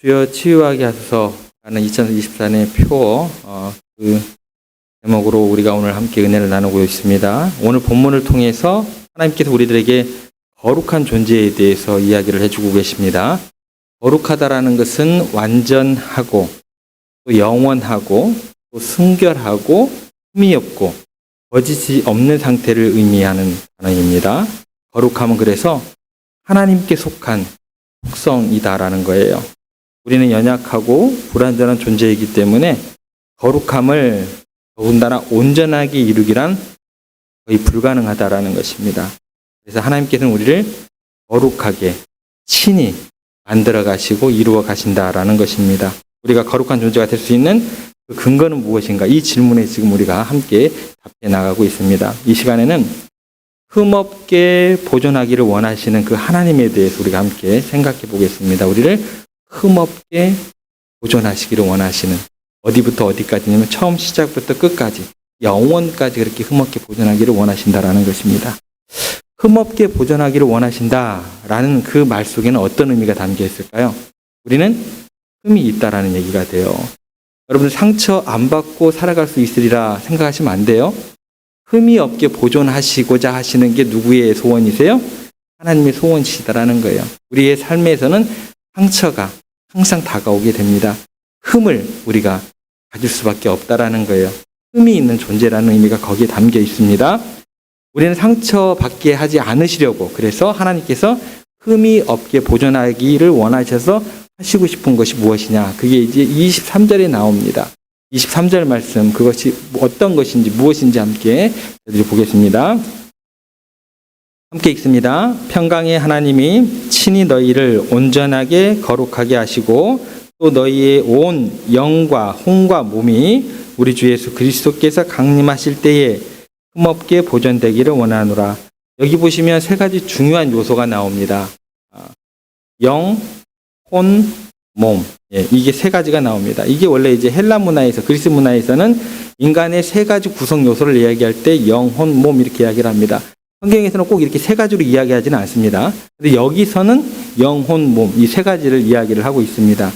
주여 치유하게 하소서라는 2024년의 표 그 제목으로 우리가 오늘 함께 은혜를 나누고 있습니다. 오늘 본문을 통해서 하나님께서 우리들에게 거룩한 존재에 대해서 이야기를 해주고 계십니다. 거룩하다라는 것은 완전하고 또 영원하고 또 순결하고 흠이 없고 거짓이 없는 상태를 의미하는 단어입니다. 거룩함은 그래서 하나님께 속한 속성이다라는 거예요. 우리는 연약하고 불완전한 존재이기 때문에 거룩함을 더군다나 온전하게 이루기란 거의 불가능하다라는 것입니다. 그래서 하나님께서는 우리를 거룩하게 친히 만들어 가시고 이루어 가신다라는 것입니다. 우리가 거룩한 존재가 될 수 있는 그 근거는 무엇인가? 이 질문에 지금 우리가 함께 답해 나가고 있습니다. 이 시간에는 흠없게 보존하기를 원하시는 그 하나님에 대해서 우리가 함께 생각해 보겠습니다. 우리를 흠없게 보존하시기를 원하시는, 어디부터 어디까지냐면 처음 시작부터 끝까지 영원까지 그렇게 흠없게 보존하기를 원하신다라는 것입니다. 흠없게 보존하기를 원하신다라는 그 말 속에는 어떤 의미가 담겨 있을까요? 우리는 흠이 있다라는 얘기가 돼요. 여러분, 상처 안 받고 살아갈 수 있으리라 생각하시면 안 돼요. 흠이 없게 보존하시고자 하시는 게 누구의 소원이세요? 하나님의 소원이시다라는 거예요. 우리의 삶에서는 상처가 항상 다가오게 됩니다. 흠을 우리가 가질 수밖에 없다라는 거예요. 흠이 있는 존재라는 의미가 거기에 담겨 있습니다. 우리는 상처받게 하지 않으시려고, 그래서 하나님께서 흠이 없게 보존하기를 원하셔서 하시고 싶은 것이 무엇이냐? 그게 이제 23절에 나옵니다. 23절 말씀, 그것이 어떤 것인지 무엇인지 함께 보겠습니다. 함께 읽습니다. 평강의 하나님이 친히 너희를 온전하게 거룩하게 하시고 또 너희의 온 영과 혼과 몸이 우리 주 예수 그리스도께서 강림하실 때에 흠없게 보존되기를 원하노라. 여기 보시면 세 가지 중요한 요소가 나옵니다. 영, 혼, 몸. 이게 세 가지가 나옵니다. 이게 원래 이제 헬라 문화에서, 그리스 문화에서는 인간의 세 가지 구성 요소를 이야기할 때 영, 혼, 몸 이렇게 이야기를 합니다. 성경에서는 꼭 이렇게 세 가지로 이야기하지는 않습니다. 근데 여기서는 영, 혼, 몸 이 세 가지를 이야기를 하고 있습니다.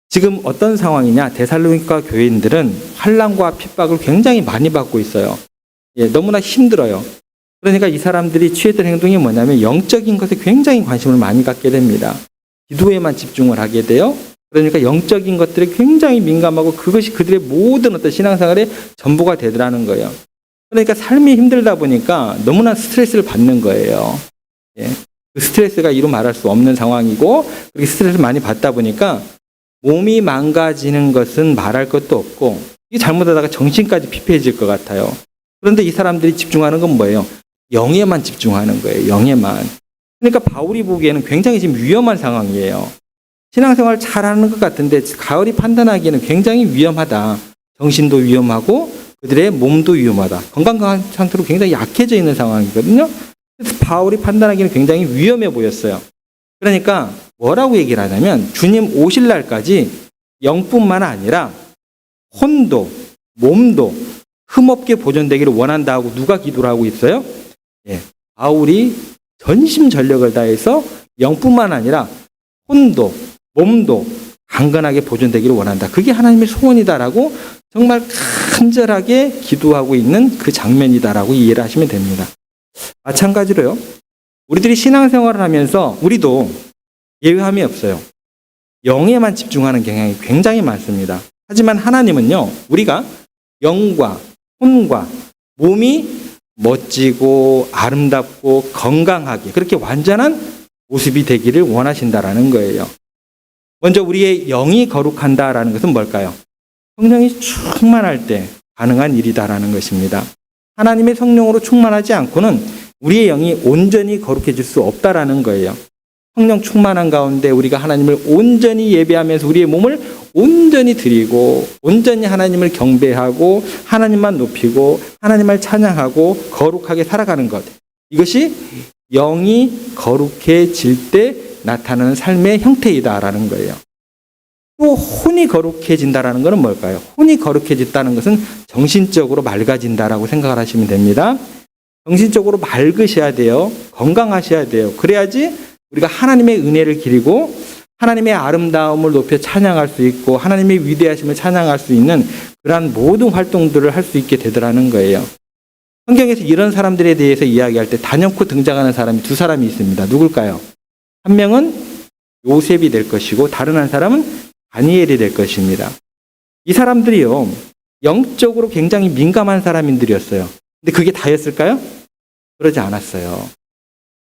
지금 어떤 상황이냐? 데살로니가 교인들은 환난과 핍박을 굉장히 많이 받고 있어요. 너무나 힘들어요. 그러니까 이 사람들이 취했던 행동이 뭐냐면 영적인 것에 굉장히 관심을 많이 갖게 됩니다. 기도에만 집중을 하게 돼요. 그러니까 영적인 것들에 굉장히 민감하고 그것이 그들의 모든 어떤 신앙생활의 전부가 되더라는 거예요. 그러니까 삶이 힘들다 보니까 너무나 스트레스를 받는 거예요. 그 스트레스가 이루 말할 수 없는 상황이고, 그렇게 스트레스를 많이 받다 보니까 몸이 망가지는 것은 말할 것도 없고, 이게 잘못하다가 정신까지 피폐해질 것 같아요. 그런데 이 사람들이 집중하는 건 뭐예요? 영에만 집중하는 거예요. 영에만. 그러니까 바울이 보기에는 굉장히 지금 위험한 상황이에요. 신앙생활 잘하는 것 같은데 가을이 판단하기에는 굉장히 위험하다. 정신도 위험하고 그들의 몸도 위험하다. 건강 상태로 굉장히 약해져 있는 상황이거든요. 그래서 바울이 판단하기는 굉장히 위험해 보였어요. 그러니까 뭐라고 얘기를 하냐면 주님 오실 날까지 영뿐만 아니라 혼도 몸도 흠없게 보존되기를 원한다고 누가 기도를 하고 있어요? 바울이 전심전력을 다해서 영뿐만 아니라 혼도 몸도 강건하게 보존되기를 원한다. 그게 하나님의 소원이다라고 정말 간절하게 기도하고 있는 그 장면이다라고 이해를 하시면 됩니다. 마찬가지로요. 우리들이 신앙생활을 하면서 우리도 예외함이 없어요. 영에만 집중하는 경향이 굉장히 많습니다. 하지만 하나님은요. 우리가 영과 혼과 몸이 멋지고 아름답고 건강하게 그렇게 완전한 모습이 되기를 원하신다라는 거예요. 먼저 우리의 영이 거룩한다라는 것은 뭘까요? 성령이 충만할 때 가능한 일이다라는 것입니다. 하나님의 성령으로 충만하지 않고는 우리의 영이 온전히 거룩해질 수 없다라는 거예요. 성령 충만한 가운데 우리가 하나님을 온전히 예배하면서 우리의 몸을 온전히 드리고 온전히 하나님을 경배하고 하나님만 높이고 하나님을 찬양하고 거룩하게 살아가는 것. 이것이 영이 거룩해질 때 나타나는 삶의 형태이다라는 거예요. 또 혼이 거룩해진다라는 것은 뭘까요? 혼이 거룩해진다는 것은 정신적으로 맑아진다라고 생각을 하시면 됩니다. 정신적으로 맑으셔야 돼요. 건강하셔야 돼요. 그래야지 우리가 하나님의 은혜를 기리고 하나님의 아름다움을 높여 찬양할 수 있고 하나님의 위대하심을 찬양할 수 있는 그러한 모든 활동들을 할 수 있게 되더라는 거예요. 성경에서 이런 사람들에 대해서 이야기할 때 단연코 등장하는 사람이 두 사람이 있습니다. 누굴까요? 한 명은 요셉이 될 것이고 다른 한 사람은 다니엘이 될 것입니다. 이 사람들이요, 영적으로 굉장히 민감한 사람들이었어요. 근데 그게 다였을까요? 그러지 않았어요.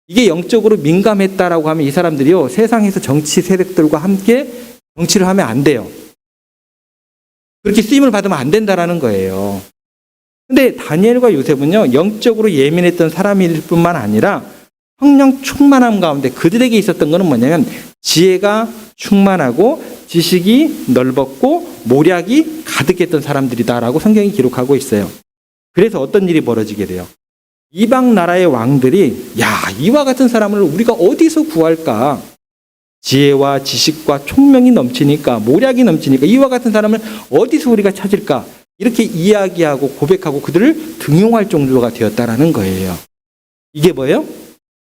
이게 영적으로 민감했다라고 하면 이 사람들이요, 세상에서 정치 세력들과 함께 정치를 하면 안 돼요. 그렇게 쓰임을 받으면 안 된다라는 거예요. 근데 다니엘과 요셉은요, 영적으로 예민했던 사람일 뿐만 아니라 성령 충만함 가운데 그들에게 있었던 것은 뭐냐면 지혜가 충만하고 지식이 넓었고 모략이 가득했던 사람들이다라고 성경이 기록하고 있어요. 그래서 어떤 일이 벌어지게 돼요? 이방 나라의 왕들이 이와 같은 사람을 우리가 어디서 구할까? 지혜와 지식과 총명이 넘치니까, 모략이 넘치니까 이와 같은 사람을 어디서 우리가 찾을까? 이렇게 이야기하고 고백하고 그들을 등용할 정도가 되었다라는 거예요. 이게 뭐예요?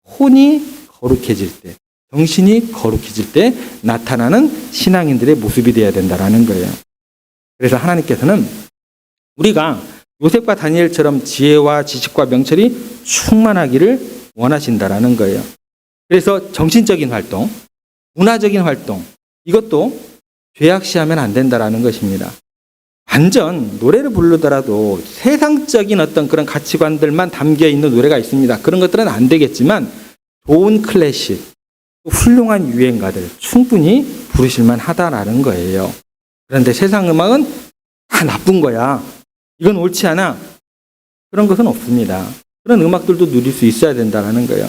혼이 거룩해질 때, 정신이 거룩해질 때 나타나는 신앙인들의 모습이 되어야 된다라는 거예요. 그래서 하나님께서는 우리가 요셉과 다니엘처럼 지혜와 지식과 명철이 충만하기를 원하신다라는 거예요. 그래서 정신적인 활동, 문화적인 활동, 이것도 죄악시하면 안 된다라는 것입니다. 완전 노래를 부르더라도 세상적인 어떤 그런 가치관들만 담겨 있는 노래가 있습니다. 그런 것들은 안 되겠지만 좋은 클래식, 훌륭한 유행가들 충분히 부르실만 하다라는 거예요. 그런데 세상 음악은 다 나쁜 거야. 이건 옳지 않아. 그런 것은 없습니다. 그런 음악들도 누릴 수 있어야 된다는 거예요.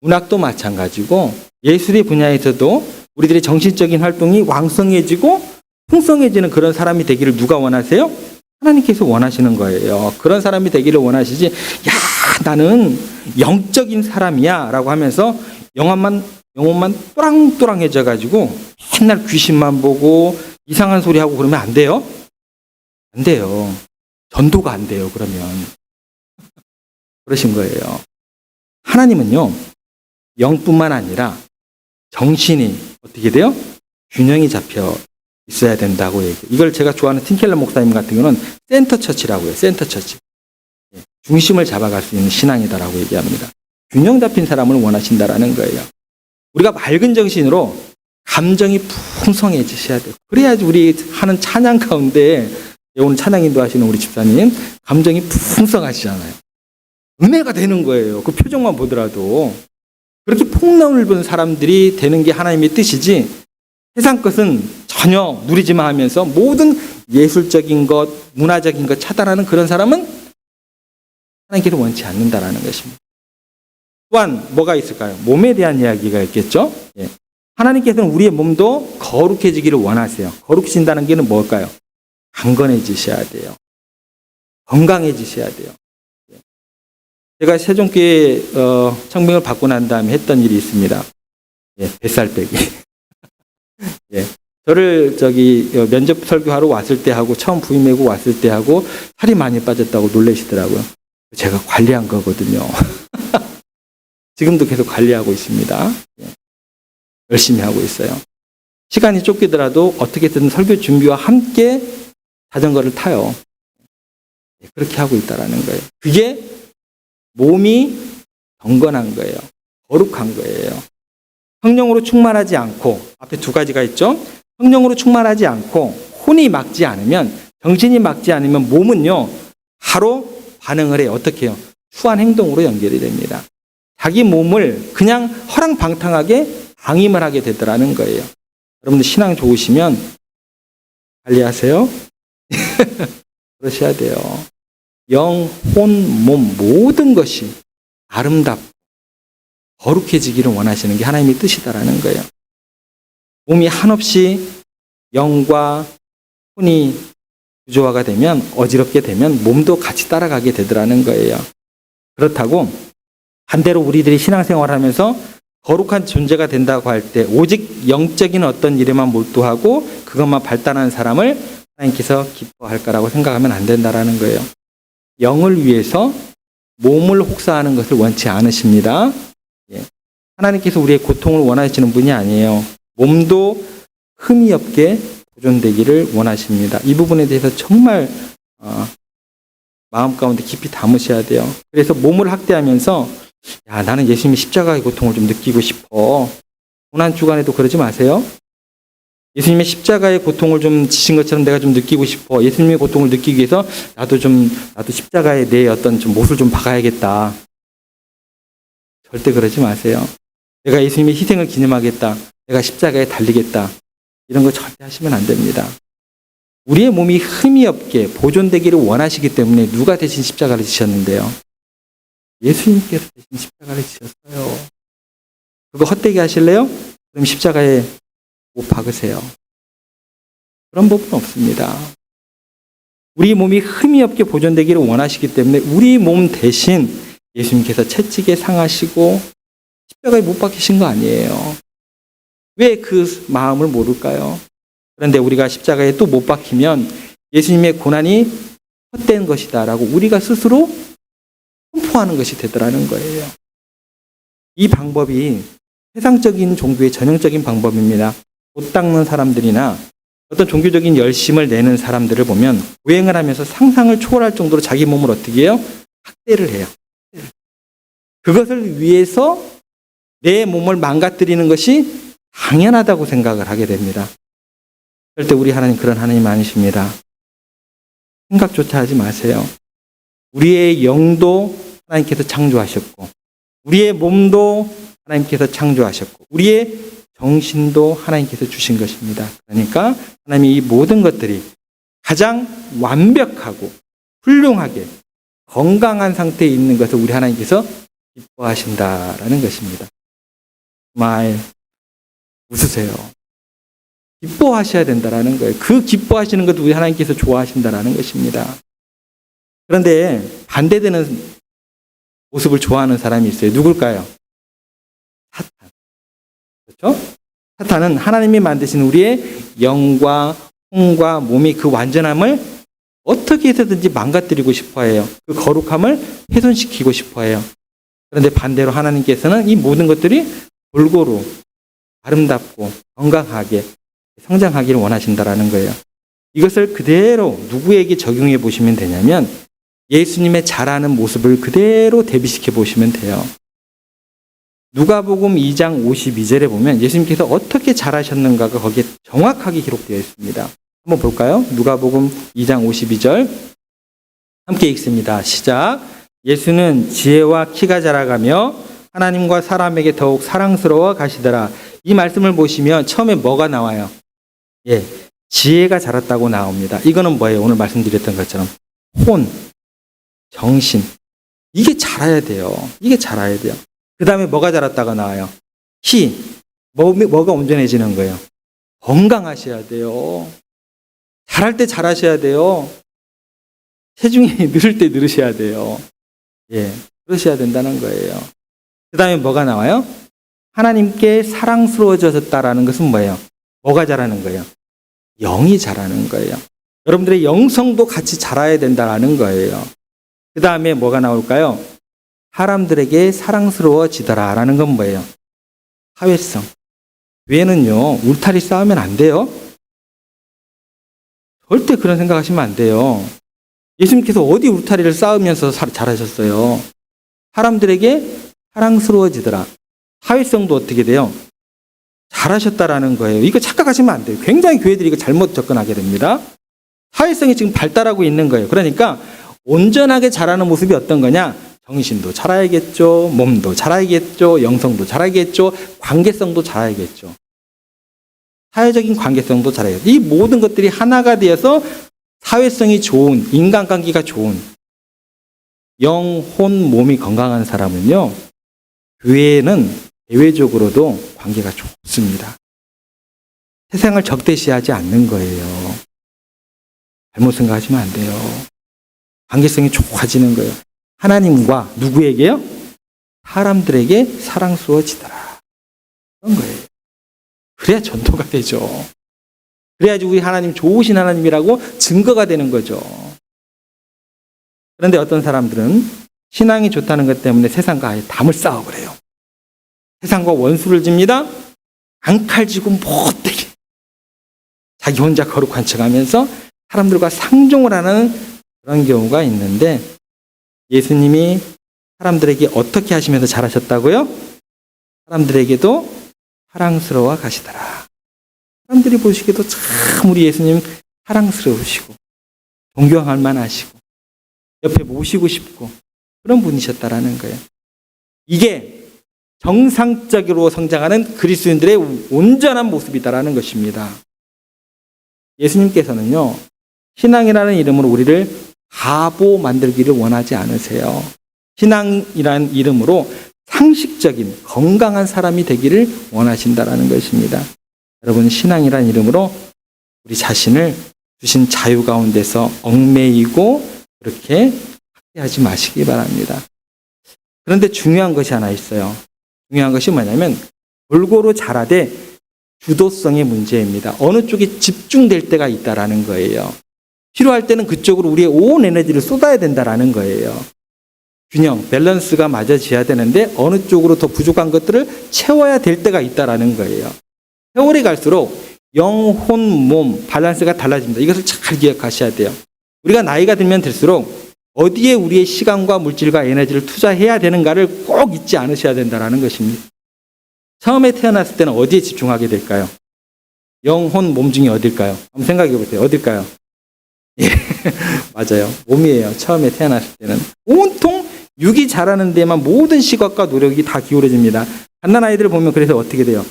문학도 마찬가지고 예술의 분야에서도 우리들의 정신적인 활동이 왕성해지고 풍성해지는 그런 사람이 되기를 누가 원하세요? 하나님께서 원하시는 거예요. 그런 사람이 되기를 원하시지, 나는 영적인 사람이야 라고 하면서 영혼만 또랑또랑해져 가지고 맨날 귀신만 보고 이상한 소리 하고 그러면 안 돼요? 안 돼요. 전도가 안 돼요, 그러면. 그러신 거예요. 하나님은요, 영뿐만 아니라 정신이 어떻게 돼요? 균형이 잡혀 있어야 된다고 얘기해요. 이걸 제가 좋아하는 팀켈러 목사님 같은 경우는 센터 처치라고 해요. 센터 처치. 중심을 잡아갈 수 있는 신앙이다라고 얘기합니다. 균형 잡힌 사람을 원하신다라는 거예요. 우리가 맑은 정신으로 감정이 풍성해지셔야 돼요. 그래야지 우리 하는 찬양 가운데, 오늘 찬양 인도하시는 우리 집사님 감정이 풍성하시잖아요. 은혜가 되는 거예요. 그 표정만 보더라도. 그렇게 폭넓은 넓은 사람들이 되는 게 하나님의 뜻이지, 세상 것은 전혀 누리지마 하면서 모든 예술적인 것, 문화적인 것 차단하는 그런 사람은 하나님께서 원치 않는다라는 것입니다. 또한 뭐가 있을까요? 몸에 대한 이야기가 있겠죠? 하나님께서는 우리의 몸도 거룩해지기를 원하세요. 거룩해진다는 게 뭘까요? 강건해지셔야 돼요. 건강해지셔야 돼요. 제가 세종교회 청빙을 받고 난 다음에 했던 일이 있습니다. 뱃살 빼기. 저를 면접 설교하러 왔을 때 하고 처음 부임하고 왔을 때 하고 살이 많이 빠졌다고 놀라시더라고요. 제가 관리한 거거든요. 지금도 계속 관리하고 있습니다. 열심히 하고 있어요. 시간이 쫓기더라도 어떻게든 설교 준비와 함께 자전거를 타요. 그렇게 하고 있다라는 거예요. 그게 몸이 경건한 거예요. 거룩한 거예요. 성령으로 충만하지 않고, 앞에 두 가지가 있죠. 성령으로 충만하지 않고 혼이 막지 않으면, 정신이 막지 않으면 몸은요 바로 반응을 해요. 어떻게 해요? 추한 행동으로 연결이 됩니다. 자기 몸을 그냥 허랑방탕하게 방임을 하게 되더라는 거예요. 여러분들 신앙 좋으시면 관리하세요. 그러셔야 돼요. 영, 혼, 몸 모든 것이 아름답고 거룩해지기를 원하시는 게 하나님의 뜻이다라는 거예요. 몸이 한없이 영과 혼이 구조화가 되면, 어지럽게 되면 몸도 같이 따라가게 되더라는 거예요. 그렇다고 반대로 우리들이 신앙생활을 하면서 거룩한 존재가 된다고 할 때 오직 영적인 어떤 일에만 몰두하고 그것만 발달하는 사람을 하나님께서 기뻐할까라고 생각하면 안 된다라는 거예요. 영을 위해서 몸을 혹사하는 것을 원치 않으십니다. 하나님께서 우리의 고통을 원하시는 분이 아니에요. 몸도 흠이 없게 보존되기를 원하십니다. 이 부분에 대해서 정말 마음 가운데 깊이 담으셔야 돼요. 그래서 몸을 학대하면서 야, 나는 예수님의 십자가의 고통을 좀 느끼고 싶어. 고난주간에도 그러지 마세요. 예수님의 십자가의 고통을 좀 지신 것처럼 내가 좀 느끼고 싶어. 예수님의 고통을 느끼기 위해서 나도 십자가의 내 어떤 좀 못을 좀 박아야겠다. 절대 그러지 마세요. 내가 예수님의 희생을 기념하겠다. 내가 십자가에 달리겠다. 이런 거 절대 하시면 안 됩니다. 우리의 몸이 흠이 없게 보존되기를 원하시기 때문에 누가 대신 십자가를 지셨는데요? 예수님께서 대신 십자가를 지셨어요. 그거 헛되게 하실래요? 그럼 십자가에 못 박으세요. 그런 법은 없습니다. 우리 몸이 흠이 없게 보존되기를 원하시기 때문에 우리 몸 대신 예수님께서 채찍에 상하시고 십자가에 못 박히신 거 아니에요. 왜 그 마음을 모를까요? 그런데 우리가 십자가에 또 못 박히면 예수님의 고난이 헛된 것이다라고 우리가 스스로 선포하는 것이 되더라는 거예요. 이 방법이 세상적인 종교의 전형적인 방법입니다. 옷 닦는 사람들이나 어떤 종교적인 열심을 내는 사람들을 보면 보행을 하면서 상상을 초월할 정도로 자기 몸을 어떻게 해요? 학대를 해요. 그것을 위해서 내 몸을 망가뜨리는 것이 당연하다고 생각을 하게 됩니다. 절대 우리 하나님 그런 하나님 아니십니다. 생각조차 하지 마세요. 우리의 영도 하나님께서 창조하셨고 우리의 몸도 하나님께서 창조하셨고 우리의 정신도 하나님께서 주신 것입니다. 그러니까 하나님이 이 모든 것들이 가장 완벽하고 훌륭하게 건강한 상태에 있는 것을 우리 하나님께서 기뻐하신다라는 것입니다. 정말 웃으세요. 기뻐하셔야 된다라는 거예요. 그 기뻐하시는 것도 우리 하나님께서 좋아하신다라는 것입니다. 그런데 반대되는 모습을 좋아하는 사람이 있어요. 누굴까요? 사탄. 그렇죠? 사탄은 하나님이 만드신 우리의 영과 혼과 몸이 그 완전함을 어떻게 해서든지 망가뜨리고 싶어 해요. 그 거룩함을 훼손시키고 싶어 해요. 그런데 반대로 하나님께서는 이 모든 것들이 골고루 아름답고 건강하게 성장하기를 원하신다라는 거예요. 이것을 그대로 누구에게 적용해 보시면 되냐면 예수님의 자라는 모습을 그대로 대비시켜 보시면 돼요. 누가복음 2장 52절에 보면 예수님께서 어떻게 자라셨는가가 거기에 정확하게 기록되어 있습니다. 한번 볼까요? 누가복음 2장 52절 함께 읽습니다. 시작. 예수는 지혜와 키가 자라가며 하나님과 사람에게 더욱 사랑스러워 가시더라. 이 말씀을 보시면 처음에 뭐가 나와요? 예, 지혜가 자랐다고 나옵니다. 이거는 뭐예요? 오늘 말씀드렸던 것처럼 혼, 정신 이게 자라야 돼요. 이게 자라야 돼요. 그 다음에 뭐가 자랐다가 나와요? 키, 뭐가 온전해지는 거예요? 건강하셔야 돼요. 자랄 때 잘하셔야 돼요. 체중이 늘을 때 늘으셔야 돼요. 예, 그러셔야 된다는 거예요. 그 다음에 뭐가 나와요? 하나님께 사랑스러워졌다라는 것은 뭐예요? 뭐가 자라는 거예요? 영이 자라는 거예요. 여러분들의 영성도 같이 자라야 된다는 거예요. 그 다음에 뭐가 나올까요? 사람들에게 사랑스러워지더라라는 건 뭐예요? 사회성. 교회는요, 울타리 쌓으면 안 돼요. 절대 그런 생각하시면 안 돼요. 예수님께서 어디 울타리를 쌓으면서 잘하셨어요? 사람들에게 사랑스러워지더라. 사회성도 어떻게 돼요? 잘하셨다라는 거예요. 이거 착각하시면 안 돼요. 굉장히 교회들이 이거 잘못 접근하게 됩니다. 사회성이 지금 발달하고 있는 거예요. 그러니까 온전하게 자라는 모습이 어떤 거냐? 정신도 자라야겠죠. 몸도 자라야겠죠. 영성도 자라야겠죠. 관계성도 자라야겠죠. 사회적인 관계성도 자라야겠죠. 이 모든 것들이 하나가 되어서 사회성이 좋은, 인간관계가 좋은 영, 혼, 몸이 건강한 사람은요. 교회는 대외적으로도 관계가 좋습니다. 세상을 적대시하지 않는 거예요. 잘못 생각하시면 안 돼요. 관계성이 좋아지는 거예요. 하나님과 누구에게요? 사람들에게 사랑스러워지더라. 그런 거예요. 그래야 전도가 되죠. 그래야지 우리 하나님 좋으신 하나님이라고 증거가 되는 거죠. 그런데 어떤 사람들은 신앙이 좋다는 것 때문에 세상과 아예 담을 쌓아버려요. 세상과 원수를 집니다. 앙칼지고 못되게 자기 혼자 거룩한 척하면서 사람들과 상종을 하는 그런 경우가 있는데 예수님이 사람들에게 어떻게 하시면서 잘하셨다고요? 사람들에게도 사랑스러워 가시더라. 사람들이 보시기에도 참 우리 예수님 사랑스러우시고 존경할 만하시고 옆에 모시고 싶고 그런 분이셨다라는 거예요. 이게 정상적으로 성장하는 그리스도인들의 온전한 모습이다라는 것입니다. 예수님께서는요, 신앙이라는 이름으로 우리를 바보 만들기를 원하지 않으세요. 신앙이라는 이름으로 상식적인 건강한 사람이 되기를 원하신다라는 것입니다. 여러분, 신앙이라는 이름으로 우리 자신을 주신 자유 가운데서 얽매이고 그렇게 학대하지 마시기 바랍니다. 그런데 중요한 것이 하나 있어요. 중요한 것이 뭐냐면 골고루 자라되 주도성의 문제입니다. 어느 쪽에 집중될 때가 있다라는 거예요. 필요할 때는 그쪽으로 우리의 온 에너지를 쏟아야 된다라는 거예요. 균형, 밸런스가 맞아져야 되는데 어느 쪽으로 더 부족한 것들을 채워야 될 때가 있다라는 거예요. 세월이 갈수록 영혼, 몸, 밸런스가 달라집니다. 이것을 잘 기억하셔야 돼요. 우리가 나이가 들면 들수록 어디에 우리의 시간과 물질과 에너지를 투자해야 되는가를 꼭 잊지 않으셔야 된다는 것입니다. 처음에 태어났을 때는 어디에 집중하게 될까요? 영혼, 몸 중에 어딜까요? 한번 생각해 보세요. 어딜까요? 예, 맞아요. 몸이에요. 처음에 태어났을 때는. 온통 육이 자라는 데만 모든 시각과 노력이 다 기울어집니다. 갓난아이들 보면 그래서 어떻게 돼요?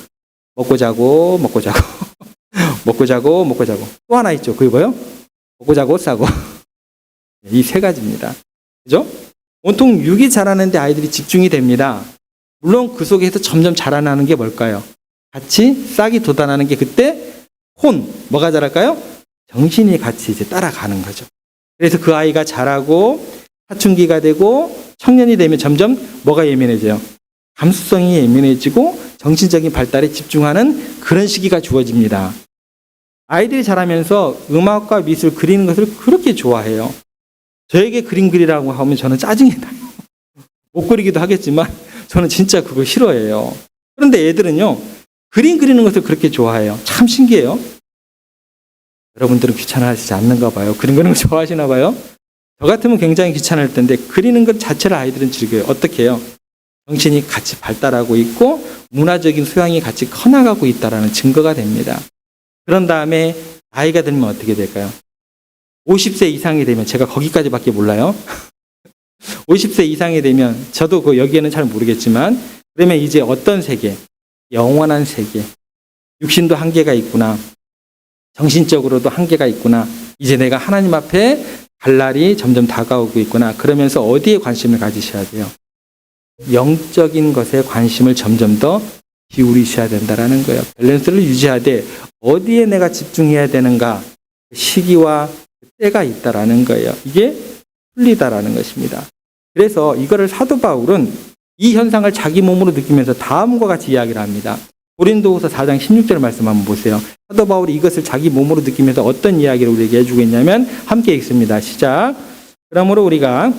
먹고 자고, 먹고 자고, 먹고 자고, 먹고 자고. 또 하나 있죠. 그게 뭐예요? 먹고 자고, 싸고. 이 세 가지입니다. 그죠? 온통 육이 자라는데 아이들이 집중이 됩니다. 물론 그 속에서 점점 자라나는 게 뭘까요? 같이 싹이 돋아나는 게 그때 뭐가 자랄까요? 정신이 같이 이제 따라가는 거죠. 그래서 그 아이가 자라고 사춘기가 되고 청년이 되면 점점 뭐가 예민해져요? 감수성이 예민해지고 정신적인 발달에 집중하는 그런 시기가 주어집니다. 아이들이 자라면서 음악과 미술 그리는 것을 그렇게 좋아해요. 저에게 그림 그리라고 하면 저는 짜증이 나요. 못 그리기도 하겠지만 저는 진짜 그거 싫어해요. 그런데 애들은요, 그림 그리는 것을 그렇게 좋아해요. 참 신기해요. 여러분들은 귀찮아하시지 않는가 봐요. 그림 그리는 거 좋아하시나 봐요. 저 같으면 굉장히 귀찮을 텐데 그리는 것 자체를 아이들은 즐겨요. 어떻게 해요? 정신이 같이 발달하고 있고 문화적인 소양이 같이 커나가고 있다는 증거가 됩니다. 그런 다음에 나이가 들면 어떻게 될까요? 50세 이상이 되면 제가 거기까지밖에 몰라요. 50세 이상이 되면 저도 그 여기에는 잘 모르겠지만 그러면 이제 어떤 세계? 영원한 세계. 육신도 한계가 있구나. 정신적으로도 한계가 있구나. 이제 내가 하나님 앞에 갈 날이 점점 다가오고 있구나. 그러면서 어디에 관심을 가지셔야 돼요? 영적인 것에 관심을 점점 더 기울이셔야 된다는 거예요. 밸런스를 유지하되 어디에 내가 집중해야 되는가? 시기와 때가 있다라는 거예요. 이게 풀리다라는 것입니다. 그래서 이거를 사도 바울은 이 현상을 자기 몸으로 느끼면서 다음과 같이 이야기를 합니다. 고린도후서 4장 16절 말씀 한번 보세요. 사도 바울이 이것을 자기 몸으로 느끼면서 어떤 이야기를 우리에게 해주고 있냐면 함께 읽습니다. 시작. 그러므로 우리가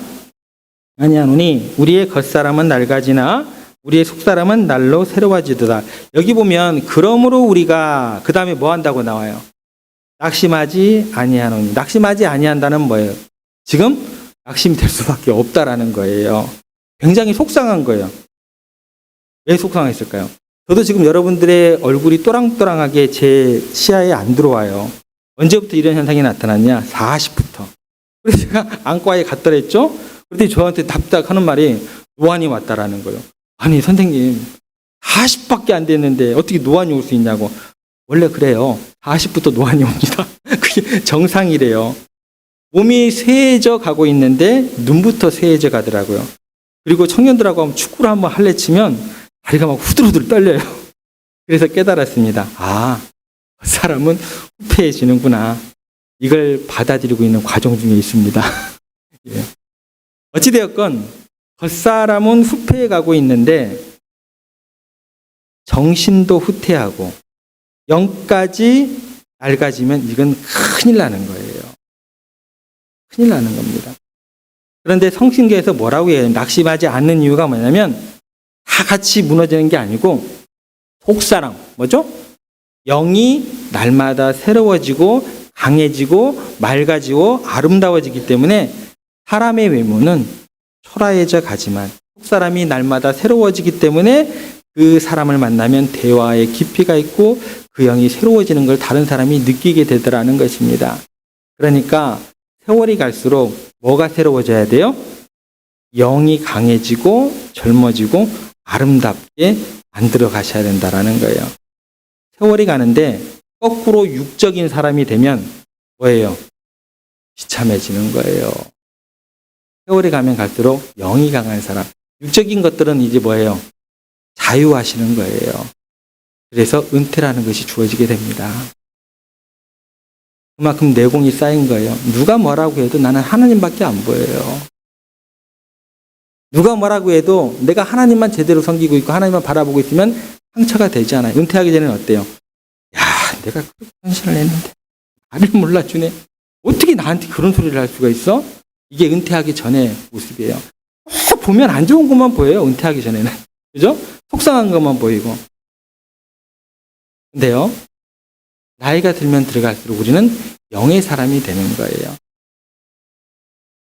아니하노니 우리의 겉사람은 낡아지나 우리의 속사람은 날로 새로워지도다. 여기 보면 그러므로 우리가 그 다음에 뭐 한다고 나와요? 낙심하지 아니하노니. 낙심하지 아니한다는 뭐예요? 지금 낙심이 될 수밖에 없다라는 거예요. 굉장히 속상한 거예요. 왜 속상했을까요? 저도 지금 여러분들의 얼굴이 또랑또랑하게 제 시야에 안 들어와요. 언제부터 이런 현상이 나타났냐? 40부터. 그래서 제가 안과에 갔더랬죠? 그랬더니 저한테 답답하는 말이 노안이 왔다라는 거예요. 아니 선생님 40밖에 안 됐는데 어떻게 노안이 올 수 있냐고. 원래 그래요. 40부터 노안이 옵니다. 그게 정상이래요. 몸이 쇠해져 가고 있는데 눈부터 쇠해져 가더라고요. 그리고 청년들하고 하면 축구를 한번 할래 치면 다리가 막 후들후들 떨려요. 그래서 깨달았습니다. 아, 사람은 후패해지는구나. 이걸 받아들이고 있는 과정 중에 있습니다. 예. 어찌되었건 겉사람은 후패해 가고 있는데 정신도 후퇴하고 영까지 낡아지면 이건 큰일 나는 거예요. 큰일 나는 겁니다. 그런데 성신교에서 뭐라고 해요? 낙심하지 않는 이유가 뭐냐면 다 같이 무너지는 게 아니고 속사람, 뭐죠? 영이 날마다 새로워지고 강해지고 맑아지고 아름다워지기 때문에 사람의 외모는 초라해져 가지만 속사람이 날마다 새로워지기 때문에 그 사람을 만나면 대화에 깊이가 있고 그 영이 새로워지는 걸 다른 사람이 느끼게 되더라는 것입니다. 그러니까 세월이 갈수록 뭐가 새로워져야 돼요? 영이 강해지고 젊어지고 아름답게 만들어 가셔야 된다라는 거예요. 세월이 가는데 거꾸로 육적인 사람이 되면 뭐예요? 비참해지는 거예요. 세월이 가면 갈수록 영이 강한 사람, 육적인 것들은 이제 뭐예요? 자유하시는 거예요. 그래서 은퇴라는 것이 주어지게 됩니다. 그만큼 내공이 쌓인 거예요. 누가 뭐라고 해도 나는 하나님밖에 안 보여요. 누가 뭐라고 해도 내가 하나님만 제대로 섬기고 있고 하나님만 바라보고 있으면 상처가 되지 않아요. 은퇴하기 전에는 어때요? 야, 내가 그렇게 헌신을 했는데 나를 몰라주네. 어떻게 나한테 그런 소리를 할 수가 있어? 이게 은퇴하기 전의 모습이에요. 보면 안 좋은 것만 보여요. 은퇴하기 전에는. 그죠? 속상한 것만 보이고. 근데요, 나이가 들면 들어갈수록 우리는 영의 사람이 되는 거예요.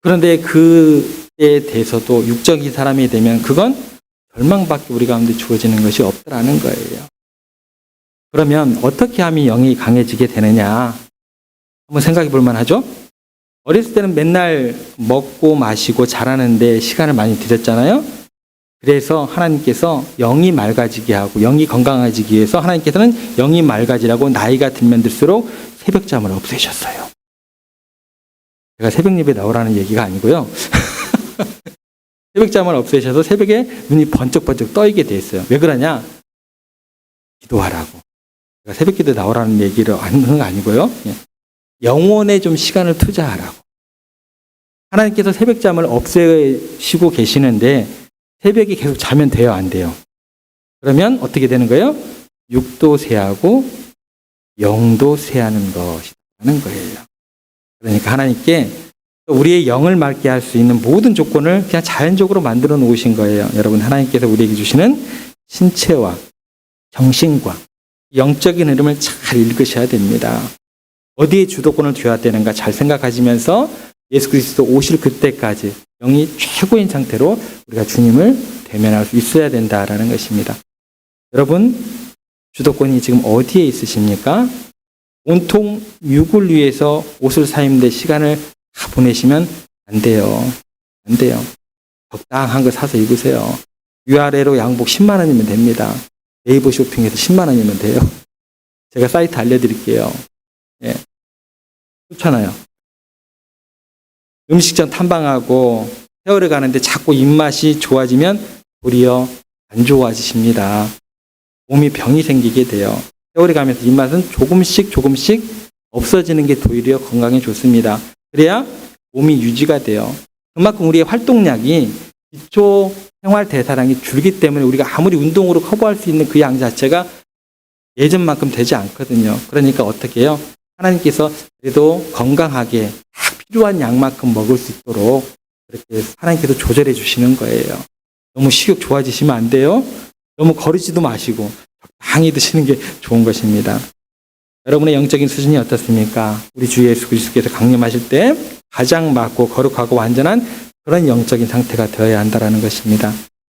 그런데 그에 대해서도 육적인 사람이 되면 그건 절망밖에 우리 가운데 주어지는 것이 없더라는 거예요. 그러면 어떻게 하면 영이 강해지게 되느냐? 한번 생각해 볼 만하죠? 어렸을 때는 맨날 먹고 마시고 자라는데 시간을 많이 들였잖아요. 그래서 하나님께서 영이 맑아지게 하고 영이 건강해지기 위해서 하나님께서는 영이 맑아지라고 나이가 들면 들수록 새벽잠을 없애셨어요. 제가 새벽 예배 나오라는 얘기가 아니고요. 새벽잠을 없애셔서 새벽에 눈이 번쩍번쩍 떠있게 돼 있어요. 왜 그러냐? 기도하라고. 제가 새벽 기도 나오라는 얘기를 하는 건 아니고요. 영혼에 좀 시간을 투자하라고. 하나님께서 새벽잠을 없애시고 계시는데 새벽에 계속 자면 돼요, 안 돼요? 그러면 어떻게 되는 거예요? 육도 쇠하고 영도 쇠하는 것이라는 거예요. 그러니까 하나님께 우리의 영을 맑게 할 수 있는 모든 조건을 그냥 자연적으로 만들어 놓으신 거예요. 여러분, 하나님께서 우리에게 주시는 신체와 정신과 영적인 흐름을 잘 읽으셔야 됩니다. 어디에 주도권을 둬야 되는가 잘 생각하시면서 예수 그리스도 오실 그때까지 영이 최고인 상태로 우리가 주님을 대면할 수 있어야 된다라는 것입니다. 여러분, 주도권이 지금 어디에 있으십니까? 온통 육을 위해서 옷을 사입는데 시간을 다 보내시면 안 돼요. 안 돼요. 적당한 거 사서 입으세요. 위아래로 양복 10만 원이면 됩니다. 네이버 쇼핑에서 10만 원이면 돼요. 제가 사이트 알려드릴게요. 예. 좋잖아요. 음식점 탐방하고 세월을 가는데 자꾸 입맛이 좋아지면 도리어 안 좋아지십니다. 몸이 병이 생기게 돼요. 세월이 가면서 입맛은 조금씩 없어지는 게 도리어 건강에 좋습니다. 그래야 몸이 유지가 돼요. 그만큼 우리의 활동량이 기초 생활 대사량이 줄기 때문에 우리가 아무리 운동으로 커버할 수 있는 그 양 자체가 예전만큼 되지 않거든요. 그러니까 어떻게 해요? 하나님께서 그래도 건강하게 딱 필요한 양만큼 먹을 수 있도록 그렇게 하나님께서 조절해 주시는 거예요. 너무 식욕 좋아지시면 안 돼요. 너무 거르지도 마시고 적당히 드시는 게 좋은 것입니다. 여러분의 영적인 수준이 어떻습니까? 우리 주 예수 그리스도께서 강림하실 때 가장 맑고 거룩하고 완전한 그런 영적인 상태가 되어야 한다는 것입니다.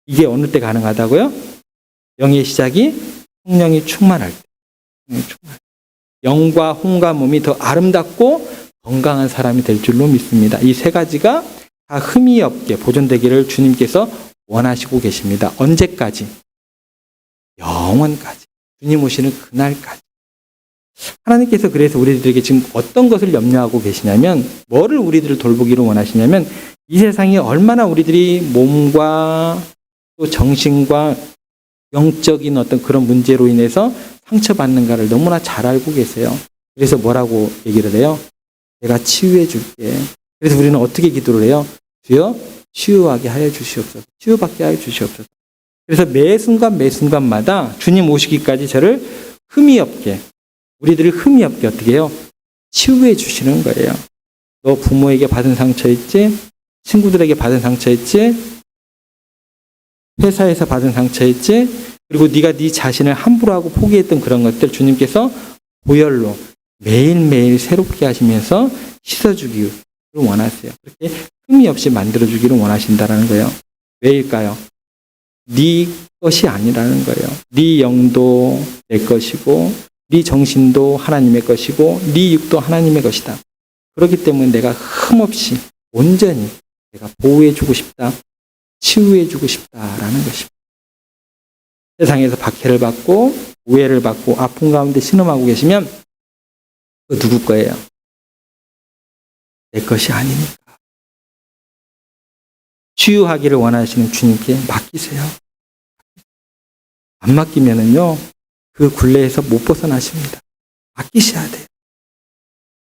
이게 어느 때 가능하다고요? 영의 시작이 성령이 충만할 때. 영과 혼과 몸이 더 아름답고 건강한 사람이 될 줄로 믿습니다. 이 세 가지가 다 흠이 없게 보존되기를 주님께서 원하시고 계십니다. 언제까지? 영원까지. 주님 오시는 그날까지. 하나님께서 그래서 우리들에게 지금 어떤 것을 염려하고 계시냐면, 뭐를 우리들을 돌보기를 원하시냐면, 이 세상이 얼마나 우리들이 몸과 또 정신과 영적인 어떤 그런 문제로 인해서 상처받는가를 너무나 잘 알고 계세요. 그래서 뭐라고 얘기를 해요? 내가 치유해 줄게. 그래서 우리는 어떻게 기도를 해요? 주여 치유하게 하여 주시옵소서. 치유받게 하여 주시옵소서. 그래서 매 순간마다 주님 오시기까지 저를 흠이 없게, 우리들을 흠이 없게 어떻게 해요? 치유해 주시는 거예요. 너 부모에게 받은 상처 있지? 친구들에게 받은 상처 있지? 회사에서 받은 상처 있지? 그리고 네가 네 자신을 함부로 하고 포기했던 그런 것들 주님께서 보혈로 매일매일 새롭게 하시면서 씻어주기를 원하세요. 그렇게 흠이 없이 만들어주기를 원하신다는 거예요. 왜일까요? 네 것이 아니라는 거예요. 네 영도 내 것이고 네 정신도 하나님의 것이고 네 육도 하나님의 것이다. 그렇기 때문에 내가 흠없이 온전히 내가 보호해주고 싶다. 치유해주고 싶다라는 것입니다. 세상에서 박해를 받고 오해를 받고 아픔 가운데 신음하고 계시면 그 누구 거예요? 내 것이 아니니까. 치유하기를 원하시는 주님께 맡기세요. 안 맡기면은요, 그 굴레에서 못 벗어나십니다. 맡기셔야 돼요.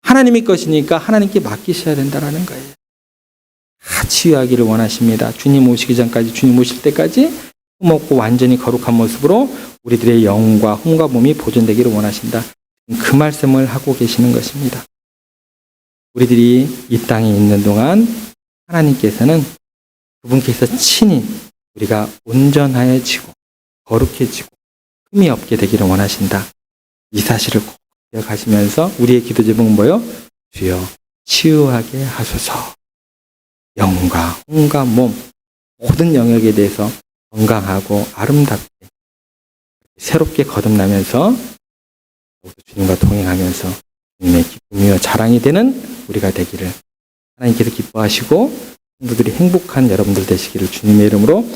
하나님의 것이니까 하나님께 맡기셔야 된다는 거예요. 다 치유하기를 원하십니다. 주님 오시기 전까지, 주님 오실 때까지 흠없고 완전히 거룩한 모습으로 우리들의 영과 혼과 몸이 보존되기를 원하신다. 그 말씀을 하고 계시는 것입니다. 우리들이 이 땅에 있는 동안 하나님께서는 그분께서 친히 우리가 온전하여지고 거룩해지고 흠이 없게 되기를 원하신다. 이 사실을 꼭 기억하시면서 우리의 기도 제목은 뭐요? 주여 치유하게 하소서. 영과 혼과 몸 모든 영역에 대해서 건강하고 아름답게 새롭게 거듭나면서 주님과 동행하면서 주님의 기쁨이요 자랑이 되는 우리가 되기를 하나님께서 기뻐하시고 성도들이 행복한 여러분들 되시기를 주님의 이름으로